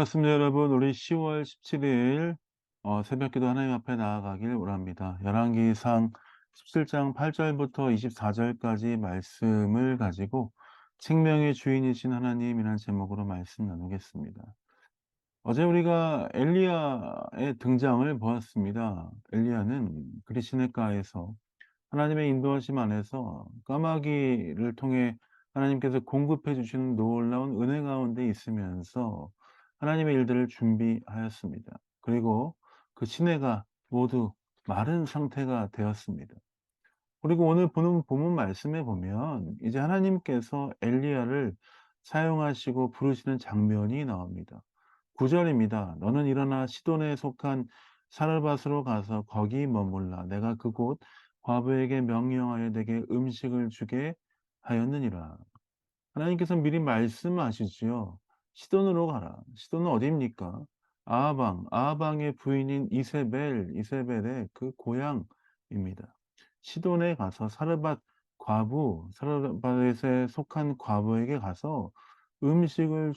반갑습니다, 여러분. 우리 10월 17일 새벽기도 하나님 앞에 나아가길 원합니다. 열왕기상 17장 8절부터 24절까지 말씀을 가지고 생명의 주인이신 하나님이라는 제목으로 말씀 나누겠습니다. 어제 우리가 엘리야의 등장을 보았습니다. 엘리야는 그리 시냇가에서 하나님의 인도하심 안에서 까마귀를 통해 하나님께서 공급해 주시는 놀라운 은혜 가운데 있으면서 하나님의 일들을 준비하였습니다. 그리고 그 시내가 모두 마른 상태가 되었습니다. 그리고 오늘 보는 본문 말씀에 보면 이제 하나님께서 엘리야를 사용하시고 부르시는 장면이 나옵니다. 9절입니다. 너는 일어나 시돈에 속한 사르밧으로 가서 거기 머물라. 내가 그곳 과부에게 명령하여 내게 음식을 주게 하였느니라. 하나님께서 미리 말씀하시지요. 시돈으로 가라. 시돈은 어디입니까? 아하방의 부인인 이세벨의 그 고향입니다. 시돈에 가서 사르밧에 속한 과부에게 가서 음식을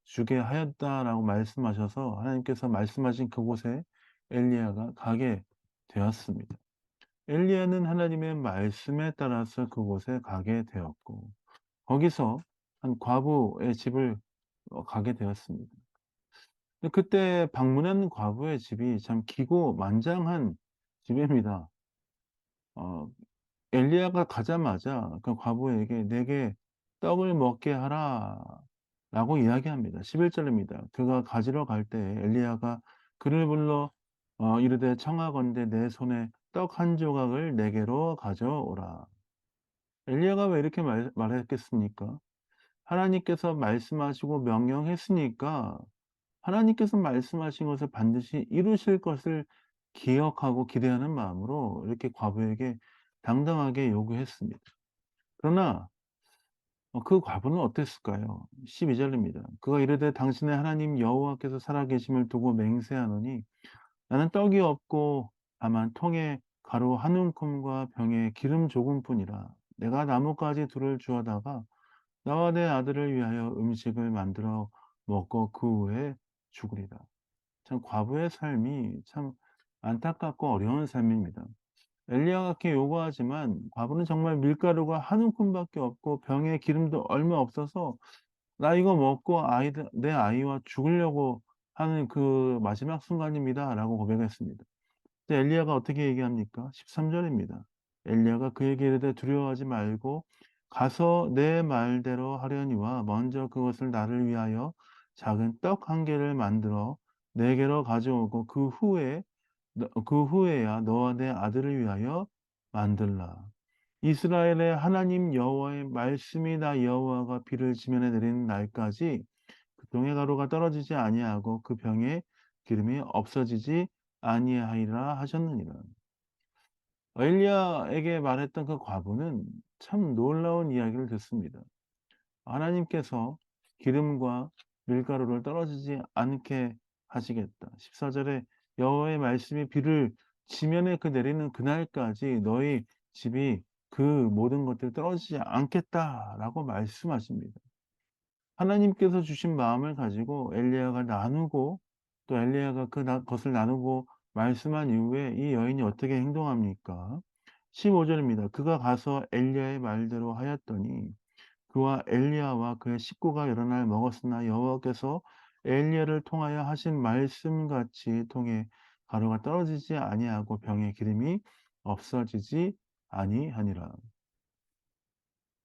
주게 하였다라고 말씀하셔서 하나님께서 말씀하신 그곳에 엘리야가 가게 되었습니다. 엘리야는 하나님의 말씀에 따라서 그곳에 가게 되었고 거기서 한 과부의 집을 가게 되었습니다. 근데 그때 방문한 과부의 집이 참 기고만장한 집입니다. 어 엘리야가 가자마자 그 과부에게 "내게 떡을 먹게 하라."라고 이야기합니다. 11 절입니다. 그가 가지러 갈 때 엘리야가 그를 불러 이르되 청하건대 내 손에 떡 한 조각을 내게로 가져오라. 엘리야가 왜 이렇게 말했겠습니까? 하나님께서 말씀하시고 명령했으니까 하나님께서 말씀하신 것을 반드시 이루실 것을 기억하고 기대하는 마음으로 이렇게 과부에게 당당하게 요구했습니다. 그러나 그 과부는 어땠을까요? 12 절입니다. 그가 이르되 당신의 하나님 여호와께서 살아계심을 두고 맹세하노니 나는 떡이 없고 다만 통에 가루 한 움큼과 병에 기름 조금뿐이라. 내가 나뭇가지 둘을 주워다가 나와 내 아들을 위하여 음식을 만들어 먹고 그 후에 죽으리라. 참 과부의 삶이 참 안타깝고 어려운 삶입니다. 엘리야가 그렇게 요구하지만 과부는 정말 밀가루가 한 움큼밖에 없고 병에 기름도 얼마 없어서 "나 이거 먹고 내 아이와 죽으려고 하는 그 마지막 순간입니다."라고 고백했습니다. 근데 엘리야가 어떻게 얘기합니까? 13 절입니다. 엘리야가 그에게 이르되 두려워하지 말고 가서 내 말대로 하려니와 먼저 그것을 나를 위하여 작은 떡 한 개를 만들어 내게로 가져오고 그 후에야 너와 내 아들을 위하여 만들라. 이스라엘의 하나님 여호와의 말씀이 나 여호와가 비를 지면에 내리는 날까지 그 동의 가루가 떨어지지 아니하고 그 병에 기름이 없어지지 아니하리라 하셨느니라. 엘리야에게 말했던 그 과부는 참 놀라운 이야기를 듣습니다. 하나님께서 기름과 밀가루를 떨어지지 않게 하시겠다. 14절에 여호와의 말씀이 비를 지면에 내리는 그날까지 너희 집이 그 모든 것들이 떨어지지 않겠다라고 말씀하십니다. 하나님께서 주신 마음을 가지고 엘리야가 나누고 또 엘리야가 것을 나누고 말씀한 이후에 이 여인이 어떻게 행동합니까? 15 절입니다. 그가 가서 엘리야의 말대로 하였더니 그와 엘리야와 그의 식구가 여러 날 먹었으나 여호와께서 엘리야를 통하여 하신 말씀같이 통에 가루가 떨어지지 아니하고 병의 기름이 없어지지 아니하니라.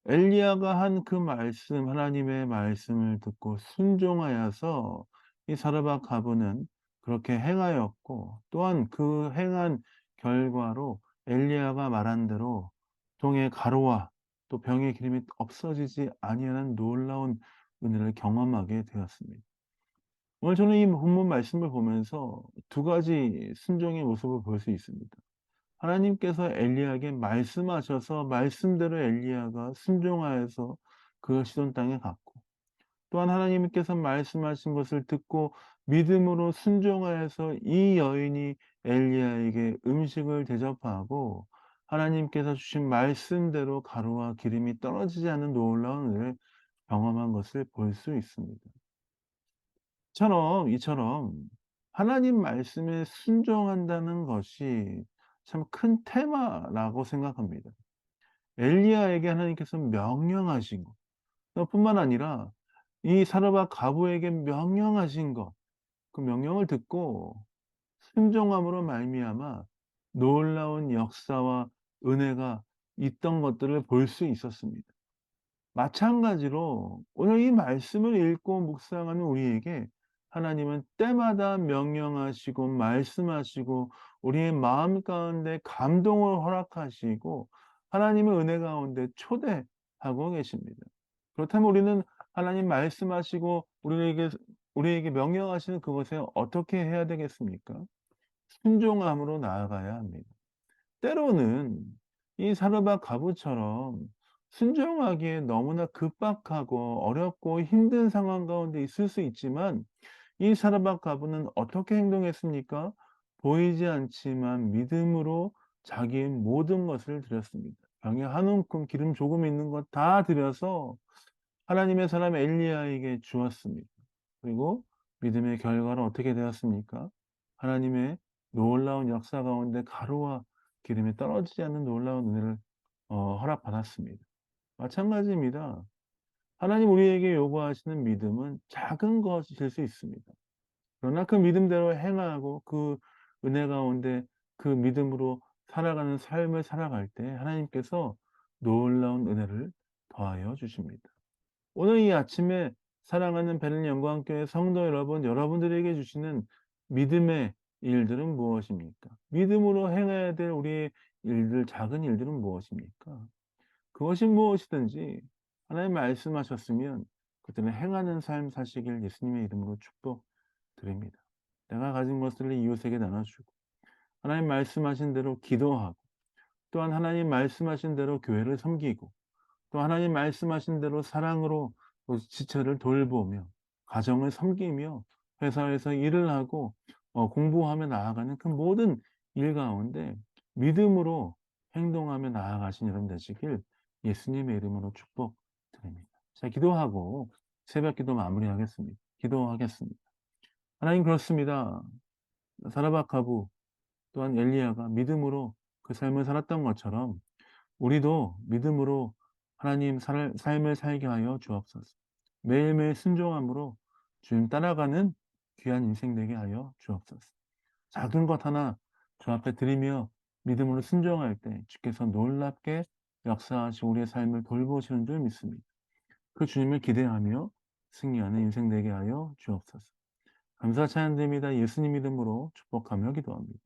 엘리야가 한 그 말씀 하나님의 말씀을 듣고 순종하여서 이 사르밧 가부는 그렇게 행하였고 또한 그 행한 결과로 엘리야가 말한 대로 동의 가루와 또 병의 기름이 없어지지 아니하는 놀라운 은혜를 경험하게 되었습니다. 오늘 저는 이 본문 말씀을 보면서 두 가지 순종의 모습을 볼 수 있습니다. 하나님께서 엘리야에게 말씀하셔서 말씀대로 엘리야가 순종하여서 그 시돈 땅에 갔고 또한 하나님께서 말씀하신 것을 듣고 믿음으로 순종하여서 이 여인이 엘리야에게 음식을 대접하고 하나님께서 주신 말씀대로 가루와 기름이 떨어지지 않는 놀라운 은혜를 경험한 것을 볼 수 있습니다. 이처럼 하나님 말씀에 순종한다는 것이 참 큰 테마라고 생각합니다. 엘리야에게 하나님께서 명령하신 것 뿐만 아니라 이 사르밧 과부에게 명령하신 것, 그 명령을 듣고 순종함으로 말미암아 놀라운 역사와 은혜가 있던 것들을 볼 수 있었습니다. 마찬가지로 오늘 이 말씀을 읽고 묵상하는 우리에게 하나님은 때마다 명령하시고 말씀하시고 우리의 마음 가운데 감동을 허락하시고 하나님의 은혜 가운데 초대하고 계십니다. 그렇다면 우리는 하나님 말씀하시고 우리에게 명령하시는 그것에 어떻게 해야 되겠습니까? 순종함으로 나아가야 합니다. 때로는 이 사르밧 과부처럼 순종하기에 너무나 급박하고 어렵고 힘든 상황 가운데 있을 수 있지만 이 사르밧 과부는 어떻게 행동했습니까? 보이지 않지만 믿음으로 자기의 모든 것을 드렸습니다. 병에 한 움큼 기름 조금 있는 것 다 드려서 하나님의 사람 엘리야에게 주었습니다. 그리고 믿음의 결과는 어떻게 되었습니까? 하나님의 놀라운 역사 가운데 가루와 기름이 떨어지지 않는 놀라운 은혜를 허락받았습니다. 마찬가지입니다. 하나님 우리에게 요구하시는 믿음은 작은 것일 수 있습니다. 그러나 그 믿음대로 행하고 그 은혜 가운데 그 믿음으로 살아가는 삶을 살아갈 때 하나님께서 놀라운 은혜를 더하여 주십니다. 오늘 이 아침에 사랑하는 베를린 영광교회 성도 여러분, 여러분들에게 주시는 믿음의 일들은 무엇입니까? 믿음으로 행해야 될 우리의 일들, 작은 일들은 무엇입니까? 그것이 무엇이든지 하나님 말씀하셨으면 그때는 행하는 삶 사시길 예수님의 이름으로 축복드립니다. 내가 가진 것을 이웃에게 나눠주고 하나님 말씀하신 대로 기도하고 또한 하나님 말씀하신 대로 교회를 섬기고 또 하나님 말씀하신 대로 사랑으로 또 지체를 돌보며 가정을 섬기며 회사에서 일을 하고 공부하며 나아가는 그 모든 일 가운데 믿음으로 행동하며 나아가신 여러분 되시길 예수님의 이름으로 축복드립니다. 자, 기도하고 새벽 기도 마무리하겠습니다. 기도하겠습니다. 하나님 그렇습니다. 사라밧 과부 또한 엘리야가 믿음으로 그 삶을 살았던 것처럼 우리도 믿음으로 하나님 삶을 살게 하여 주옵소서. 매일매일 순종함으로 주님 따라가는 귀한 인생 되게 하여 주옵소서. 작은 것 하나 주 앞에 드리며 믿음으로 순종할 때 주께서 놀랍게 역사하시고 우리의 삶을 돌보시는 줄 믿습니다. 그 주님을 기대하며 승리하는 인생 되게 하여 주옵소서. 감사 찬양드립니다. 예수님 이름으로 축복하며 기도합니다.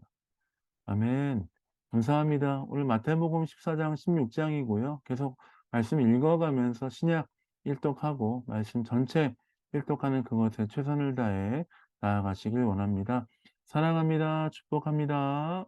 아멘. 감사합니다. 오늘 마태복음 14장 16장이고요. 계속 말씀 읽어가면서 신약 일독하고 말씀 전체 일독하는 그것에 최선을 다해 나아가시길 원합니다. 사랑합니다. 축복합니다.